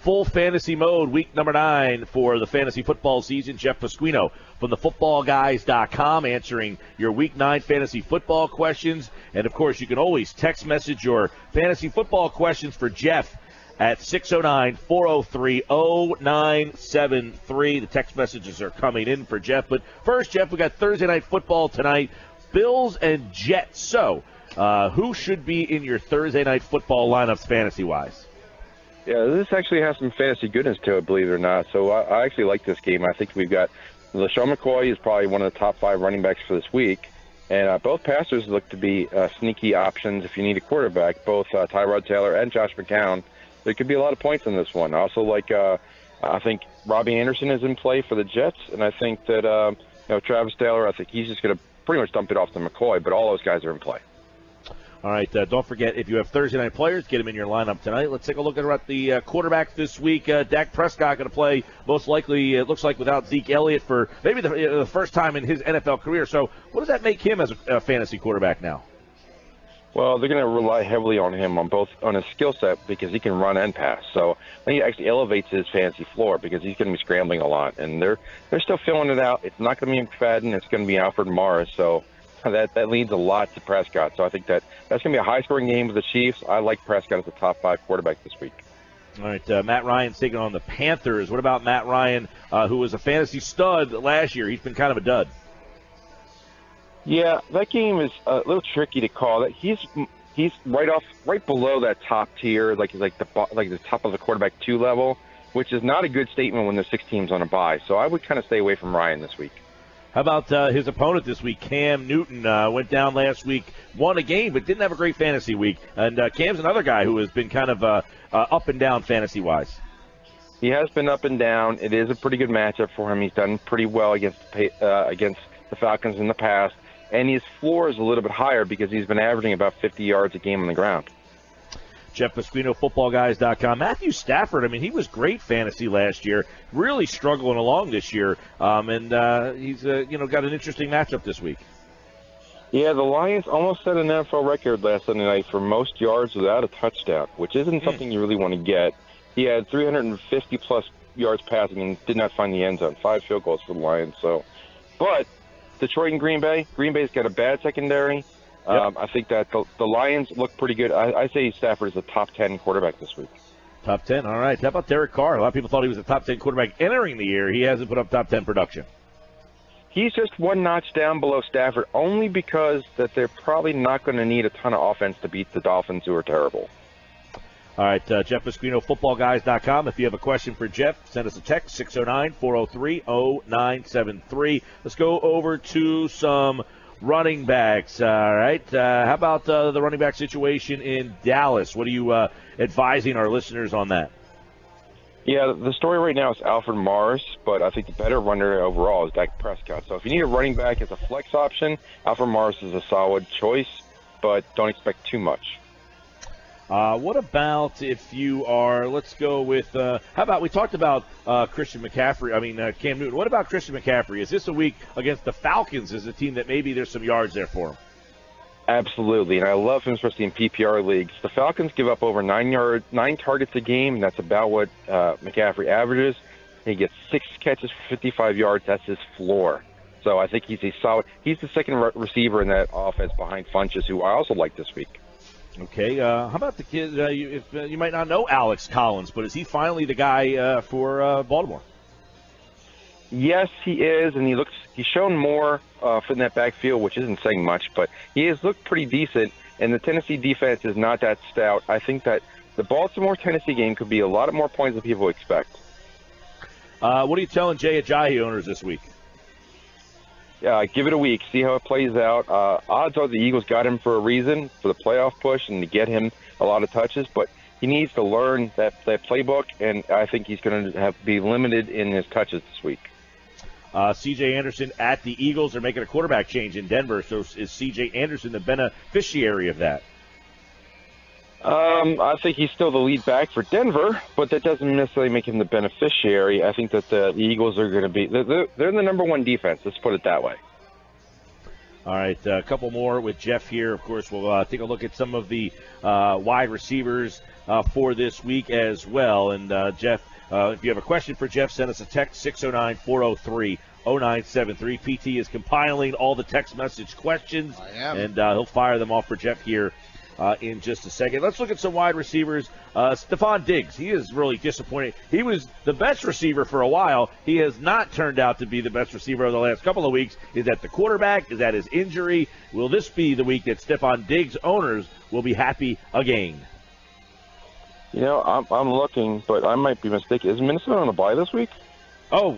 full fantasy mode, week number 9 for the fantasy football season. Jeff Pasquino from the footballguys.com answering your week 9 fantasy football questions. And, of course, you can always text message your fantasy football questions for Jeff at 609-403-0973. The text messages are coming in for Jeff. But first, Jeff, we got Thursday Night Football tonight, Bills and Jets. So who should be in your Thursday Night Football lineups fantasy-wise? Yeah, this actually has some fantasy goodness to it, believe it or not. So I actually like this game. I think we've got LaShawn McCoy is probably one of the top 5 running backs for this week. And both passers look to be sneaky options if you need a quarterback, both Tyrod Taylor and Josh McCown. There could be a lot of points in this one. I also like, I think Robbie Anderson is in play for the Jets, and I think that Travis Taylor, I think he's just going to pretty much dump it off to McCoy, but all those guys are in play. All right, don't forget, if you have Thursday night players, get them in your lineup tonight. Let's take a look at the quarterbacks this week. Dak Prescott going to play, most likely, it looks like, without Zeke Elliott for maybe the first time in his NFL career. So what does that make him as a fantasy quarterback now? Well, they're going to rely heavily on him on his skill set because he can run and pass. So I think it actually elevates his fantasy floor because he's going to be scrambling a lot. And they're still filling it out. It's not going to be McFadden. It's going to be Alfred Morris. So that leads a lot to Prescott. So I think that's going to be a high-scoring game with the Chiefs. I like Prescott as a top 5 quarterback this week. All right, Matt Ryan's taking on the Panthers. What about Matt Ryan, who was a fantasy stud last year? He's been kind of a dud. Yeah, that game is a little tricky to call. That he's right below that top tier, like the top of the quarterback 2 level, which is not a good statement when there's 6 teams on a bye. So I would kind of stay away from Ryan this week. How about his opponent this week, Cam Newton? Went down last week, won a game, but didn't have a great fantasy week. And Cam's another guy who has been kind of up and down fantasy-wise. He has been up and down. It is a pretty good matchup for him. He's done pretty well against the Falcons in the past. And his floor is a little bit higher because he's been averaging about 50 yards a game on the ground. Jeff Pasquino, footballguys.com. Matthew Stafford, I mean, he was great fantasy last year, really struggling along this year, and he's got an interesting matchup this week. Yeah, the Lions almost set an NFL record last Sunday night for most yards without a touchdown, which isn't something you really want to get. He had 350-plus yards passing and did not find the end zone, 5 field goals for the Lions. But Detroit and Green Bay's got a bad secondary. Yep. I think that the Lions look pretty good. I say Stafford is a top 10 quarterback this week. Top 10, all right. How about Derek Carr? A lot of people thought he was a top 10 quarterback entering the year. He hasn't put up top 10 production. He's just one notch down below Stafford only because that they're probably not going to need a ton of offense to beat the Dolphins, who are terrible. All right, Jeff Pasquino, footballguys.com. If you have a question for Jeff, send us a text, 609-403-0973. Let's go over to some running backs. All right, how about the running back situation in Dallas? What are you advising our listeners on that? Yeah, the story right now is Alfred Morris, but I think the better runner overall is Dak Prescott. So if you need a running back as a flex option, Alfred Morris is a solid choice, but don't expect too much. What about if you are, let's go with, how about we talked about Cam Newton. What about Christian McCaffrey? Is this a week against the Falcons as a team that maybe there's some yards there for him? Absolutely, and I love him, especially in PPR leagues. The Falcons give up over 9 targets a game, and that's about what McCaffrey averages. He gets 6 catches for 55 yards. That's his floor. So I think he's he's the second receiver in that offense behind Funchess, who I also like this week. Okay, how about the kid? You might not know Alex Collins, but is he finally the guy for Baltimore? Yes, he is, and he's shown more in that backfield, which isn't saying much, but he has looked pretty decent, and the Tennessee defense is not that stout. I think that the Baltimore-Tennessee game could be a lot more points than people expect. What are you telling Jay Ajayi owners this week? Give it a week, see how it plays out. Odds are the Eagles got him for a reason, for the playoff push and to get him a lot of touches, but he needs to learn that playbook, and I think he's going to be limited in his touches this week. C.J. Anderson at the Eagles. They're making a quarterback change in Denver, so is C.J. Anderson the beneficiary of that? I think he's still the lead back for Denver, but that doesn't necessarily make him the beneficiary. I think that the Eagles are going to be – they're the number 1 defense. Let's put it that way. All right, a couple more with Jeff here. Of course, we'll take a look at some of the wide receivers for this week as well. And, Jeff, if you have a question for Jeff, send us a text, 609-403-0973. PT is compiling all the text message questions, and he'll fire them off for Jeff here in just a second. Let's look at some wide receivers. Stephon Diggs, he is really disappointed. He was the best receiver for a while. He has not turned out to be the best receiver over the last couple of weeks. Is that the quarterback? Is that his injury? Will this be the week that Stephon Diggs owners will be happy again? You know, I'm looking, but I might be mistaken. Is Minnesota on a bye this week? Oh,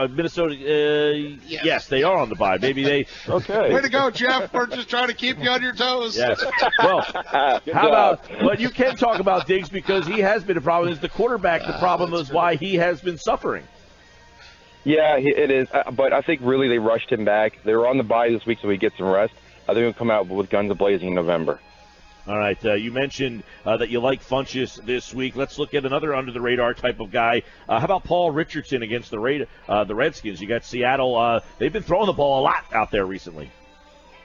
Minnesota, yes, they are on the bye. Maybe they... Okay. Way to go, Jeff. We're just trying to keep you on your toes. Yes. Well, how about... But you can talk about Diggs because he has been a problem. Is the quarterback the problem is why he has been suffering? Yeah, it is. But I think really they rushed him back. They were on the bye this week, so he gets some rest. I think he'll come out with guns a-blazing in November. All right, you mentioned that you like Funchess this week. Let's look at another under-the-radar type of guy. How about Paul Richardson against the Redskins? You got Seattle. They've been throwing the ball a lot out there recently.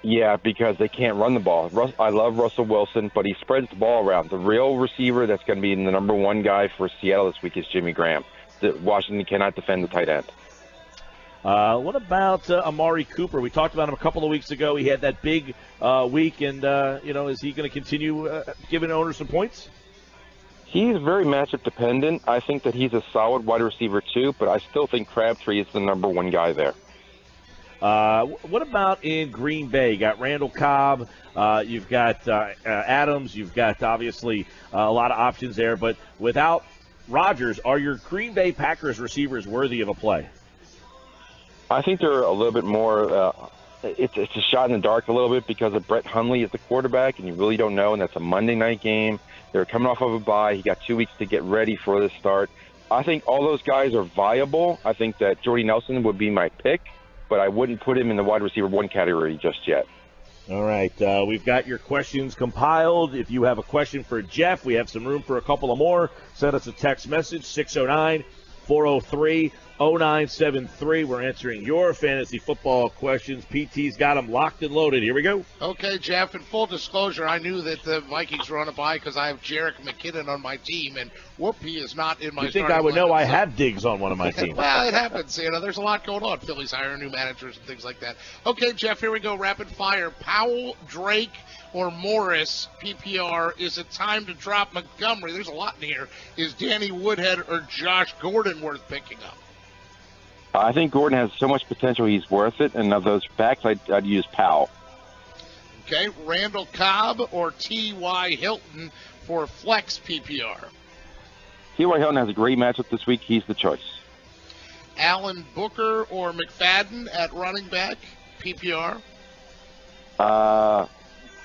Yeah, because they can't run the ball. I love Russell Wilson, but he spreads the ball around. The real receiver that's going to be the number one guy for Seattle this week is Jimmy Graham. Washington cannot defend the tight end. What about Amari Cooper? We talked about him a couple of weeks ago. He had that big week, and, is he going to continue giving owners some points? He's very matchup dependent. I think that he's a solid wide receiver, too, but I still think Crabtree is the number one guy there. What about in Green Bay? You got Randall Cobb. You've got Adams. You've got, obviously, a lot of options there. But without Rodgers, are your Green Bay Packers receivers worthy of a play? I think they're a little bit more it's a shot in the dark a little bit because of Brett Hundley as the quarterback, and you really don't know, and that's a Monday night game. They're coming off of a bye. He got 2 weeks to get ready for this start. I think all those guys are viable. I think that Jordy Nelson would be my pick, but I wouldn't put him in the wide receiver one category just yet. All right, we've got your questions compiled. If you have a question for Jeff, we have some room for a couple of more. Send us a text message, 609-403-0973. We're answering your fantasy football questions. PT's got them locked and loaded. Here we go. Okay, Jeff, in full disclosure, I knew that the Vikings were on a bye because I have Jerick McKinnon on my team, and he is not in my You think I would know? lineup, I have Diggs on one of my teams. Well, it happens. There's a lot going on. Philly's hiring new managers and things like that. Okay, Jeff, here we go. Rapid fire. Powell, Drake, or Morris, PPR. Is it time to drop Montgomery? There's a lot in here. Is Danny Woodhead or Josh Gordon worth picking up? I think Gordon has so much potential he's worth it, and of those backs, I'd use Powell. Okay, Randall Cobb or T.Y. Hilton for flex PPR? T.Y. Hilton has a great matchup this week. He's the choice. Allen Booker or McFadden at running back PPR?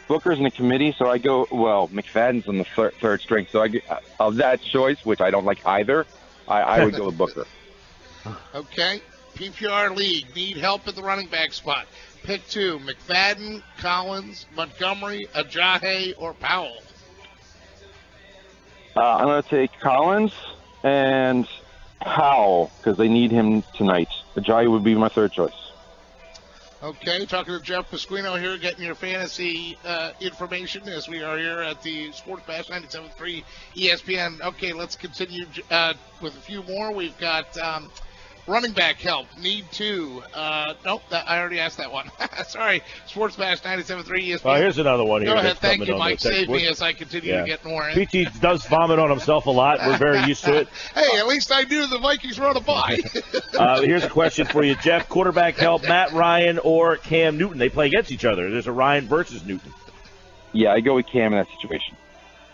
Booker's in the committee, so I go, McFadden's on the third string, so of that choice, which I don't like either, I would go with Booker. Okay, PPR league, need help at the running back spot. Pick two, McFadden, Collins, Montgomery, Ajayi, or Powell. I'm going to take Collins and Powell because they need him tonight. Ajayi would be my third choice. Okay, talking to Jeff Pasquino here, getting your fantasy information as we are here at the Sports Bash 97.3 ESPN. Okay, let's continue with a few more. We've got running back help. Need two. Nope, I already asked that one. Sorry, Sports Bash 97.3 ESPN. Oh, here's another one here. Go ahead, thank you, Mike. Save me as I continue to get more in. PT does vomit on himself a lot. We're very used to it. Hey, at least I knew the Vikings were on a bye. Here's a question for you, Jeff. Quarterback help, Matt Ryan or Cam Newton? They play against each other. There's a Ryan versus Newton. Yeah, I go with Cam in that situation.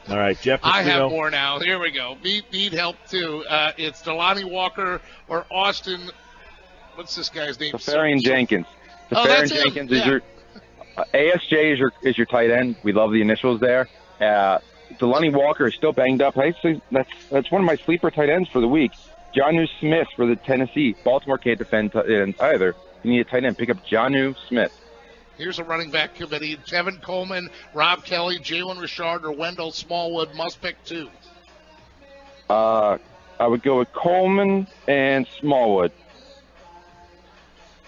All right, Jeff. I have more now. Here we go. Need help, too. It's Delanie Walker or Austin. What's this guy's name? Safarian Jenkins. Safarian Jenkins is your ASJ is your tight end. We love the initials there. Delanie Walker is still banged up. That's one of my sleeper tight ends for the week. Jonnu Smith for the Tennessee. Baltimore can't defend tight ends either. You need a tight end. Pick up Jonnu Smith. Here's a running back committee. Tevin Coleman, Rob Kelly, Jalen Richard, or Wendell Smallwood. Must pick two. I would go with Coleman and Smallwood.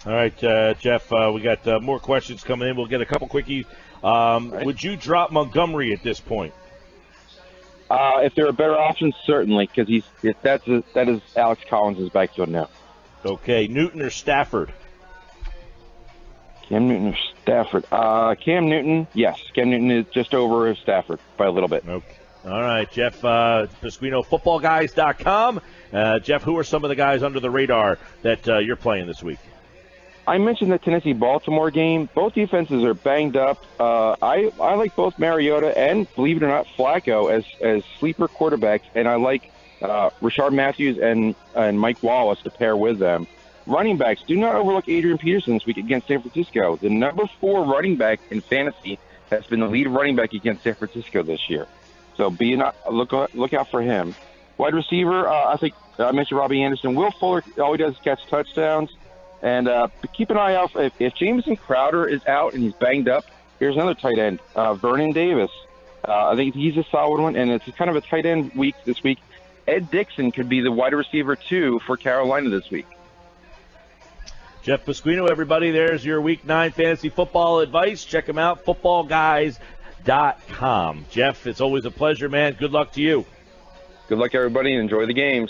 All right, Jeff, we got more questions coming in. We'll get a couple quickies. Right. Would you drop Montgomery at this point? If there are better options, certainly, because that is Alex Collins' backfield now. Okay, Newton or Stafford? Cam Newton or Stafford? Cam Newton, yes. Cam Newton is just over Stafford by a little bit. Okay. All right, Jeff Pasquino, footballguys.com. Jeff, who are some of the guys under the radar that you're playing this week? I mentioned the Tennessee-Baltimore game. Both defenses are banged up. I like both Mariota and, believe it or not, Flacco as sleeper quarterbacks, and I like Rashard Matthews and Mike Wallace to pair with them. Running backs, do not overlook Adrian Peterson this week against San Francisco. The number 4 running back in fantasy has been the lead running back against San Francisco this year. So look out for him. Wide receiver, I think I mentioned Robbie Anderson. Will Fuller, all he does is catch touchdowns. And keep an eye out. If Jameson Crowder is out and he's banged up, here's another tight end, Vernon Davis. I think he's a solid one, and it's kind of a tight end week this week. Ed Dixon could be the wide receiver, too, for Carolina this week. Jeff Pasquino, everybody, there's your Week 9 fantasy football advice. Check him out, footballguys.com. Jeff, it's always a pleasure, man. Good luck to you. Good luck, everybody, and enjoy the games.